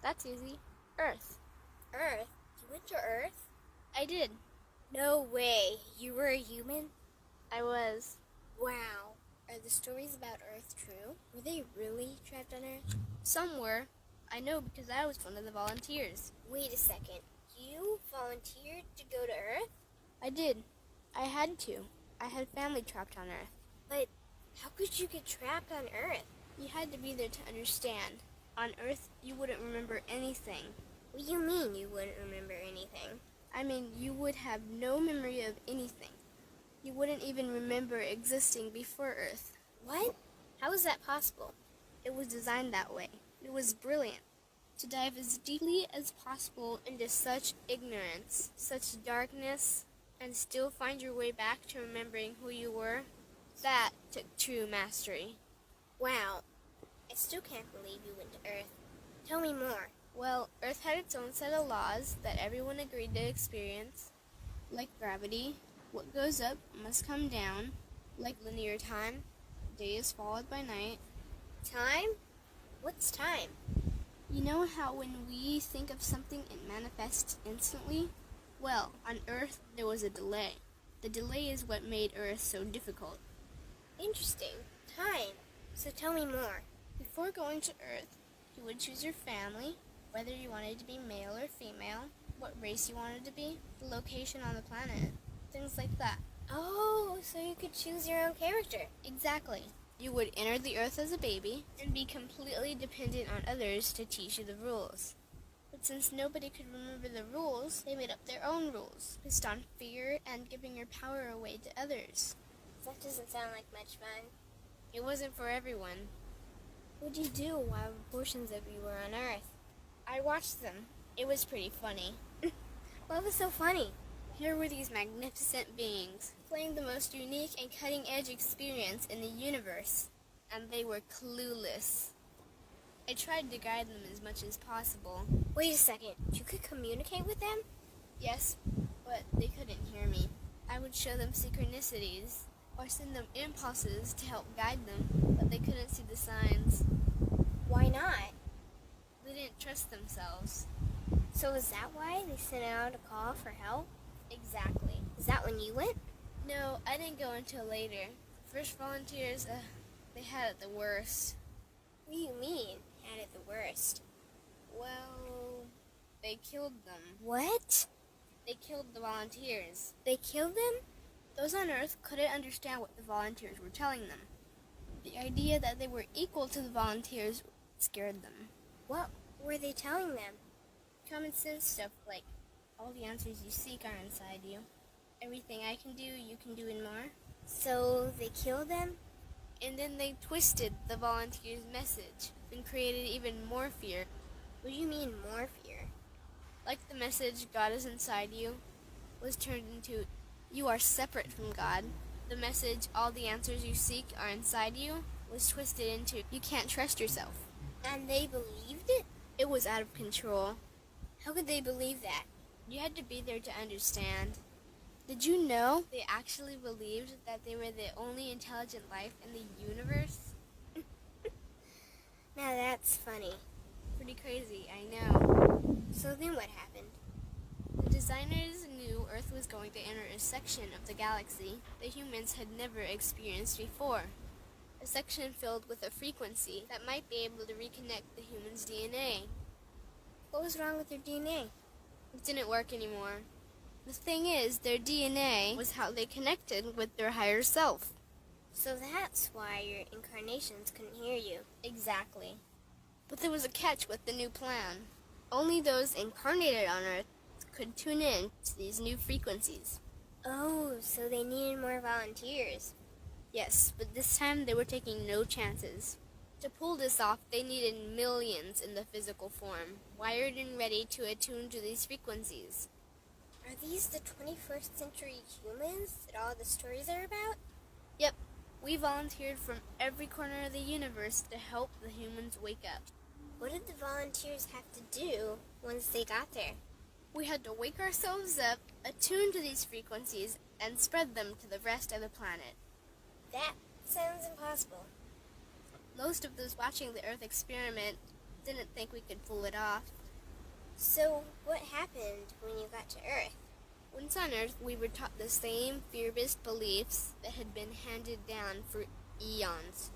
That's easy. Earth. Earth? You went to Earth? I did. No way. You were a human? I was. Wow. Are the stories about Earth true? Were they really trapped on Earth? Some were. I know because I was one of the volunteers. Wait a second. You volunteered to go to Earth? I did. I had to. I had family trapped on Earth. But how could you get trapped on Earth? You had to be there to understand. On Earth, you wouldn't remember anything. What do you mean you wouldn't remember anything? I mean, you would have no memory of anything. You wouldn't even remember existing before Earth. What? How is that possible? It was designed that way. It was brilliant. To dive as deeply as possible into such ignorance, such darkness, and still find your way back to remembering who you were, that took true mastery. Wow. I still can't believe you went to Earth. Tell me more. Well, Earth had its own set of laws that everyone agreed to experience, like gravity. What goes up must come down, like linear time. Day is followed by night. Time? What's time? You know how when we think of something, it manifests instantly? Well, on Earth, there was a delay. The delay is what made Earth so difficult. Interesting. Time. So tell me more. Before going to Earth, you would choose your family, whether you wanted to be male or female, what race you wanted to be, the location on the planet, things like that. Oh, so you could choose your own character. Exactly. You would enter the Earth as a baby and be completely dependent on others to teach you the rules. But since nobody could remember the rules, they made up their own rules, based on fear and giving your power away to others. That doesn't sound like much fun. It wasn't for everyone. What did you do while portions of you were on Earth? I watched them. It was pretty funny. What was so funny? Here were these magnificent beings, playing the most unique and cutting-edge experience in the universe, and they were clueless. I tried to guide them as much as possible. Wait a second, you could communicate with them? Yes, but they couldn't hear me. I would show them synchronicities, or send them impulses to help guide them, but they couldn't see the signs. Why not? They didn't trust themselves. So is that why they sent out a call for help? Exactly. Is that when you went? No, I didn't go until later. First volunteers, they had it the worst. What do you mean, had it the worst? Well, they killed them. What? They killed the volunteers. They killed them? Those on Earth couldn't understand what the volunteers were telling them. The idea that they were equal to the volunteers scared them. What were they telling them? Common sense stuff like, all the answers you seek are inside you. Everything I can do, you can do and more. So they killed them? And then they twisted the volunteers' message and created even more fear. What do you mean, more fear? Like the message, God is inside you, was turned into, you are separate from God. The message, all the answers you seek are inside you, was twisted into, you can't trust yourself. And they believed it? It was out of control. How could they believe that? You had to be there to understand. Did you know they actually believed that they were the only intelligent life in the universe? Now that's funny. Pretty crazy, I know. So then what happened? The designers knew Earth was going to enter a section of the galaxy that humans had never experienced before. A section filled with a frequency that might be able to reconnect the human's DNA. What was wrong with their DNA? It didn't work anymore. The thing is, their DNA was how they connected with their higher self. So that's why your incarnations couldn't hear you. Exactly. But there was a catch with the new plan. Only those incarnated on Earth could tune in to these new frequencies. Oh, so they needed more volunteers. Yes, but this time they were taking no chances. To pull this off, they needed millions in the physical form, wired and ready to attune to these frequencies. Are these the 21st century humans that all the stories are about? Yep, we volunteered from every corner of the universe to help the humans wake up. What did the volunteers have to do once they got there? We had to wake ourselves up, attune to these frequencies, and spread them to the rest of the planet. That sounds impossible. Most of those watching the Earth experiment didn't think we could pull it off. So, what happened when you got to Earth? Once on Earth, we were taught the same fear-based beliefs that had been handed down for eons.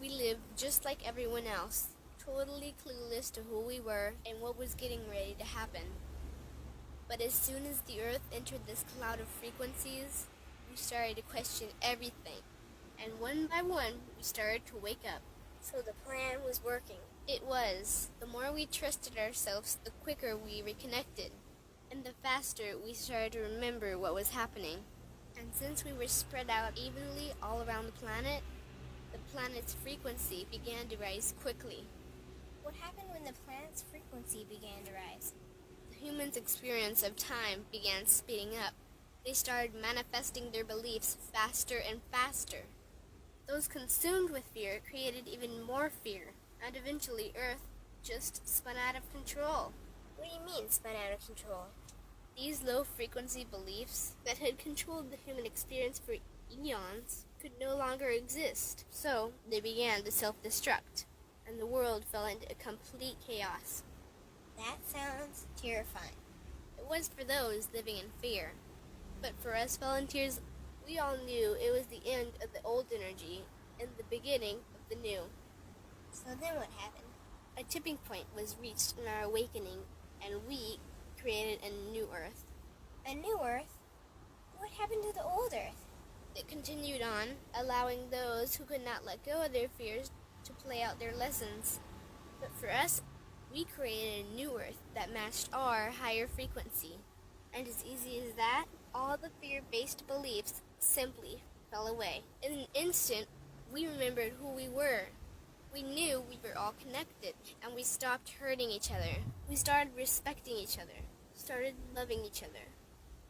We lived just like everyone else, totally clueless to who we were and what was getting ready to happen. But as soon as the Earth entered this cloud of frequencies, we started to question everything. And one by one, we started to wake up. So the plan was working. It was. The more we trusted ourselves, the quicker we reconnected. And the faster we started to remember what was happening. And since we were spread out evenly all around the planet's frequency began to rise quickly. What happened when the planet's frequency began to rise? The humans' experience of time began speeding up. They started manifesting their beliefs faster and faster. Those consumed with fear created even more fear, and eventually Earth just spun out of control. What do you mean, spun out of control? These low-frequency beliefs that had controlled the human experience for eons could no longer exist, so they began to self-destruct, and the world fell into a complete chaos. That sounds terrifying. It was for those living in fear, but for us volunteers, we all knew it was the end of the old energy and the beginning of the new. So then what happened? A tipping point was reached in our awakening, and we created a new Earth. A new Earth? What happened to the old Earth? It continued on, allowing those who could not let go of their fears to play out their lessons. But for us, we created a new Earth that matched our higher frequency. And as easy as that, all the fear-based beliefs simply fell away. In an instant, we remembered who we were. We knew we were all connected, and we stopped hurting each other. We started respecting each other, started loving each other.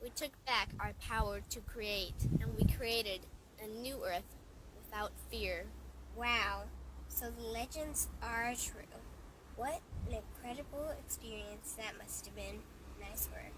We took back our power to create, and we created a new Earth without fear. Wow, so the legends are true. What an incredible experience that must have been. Nice work.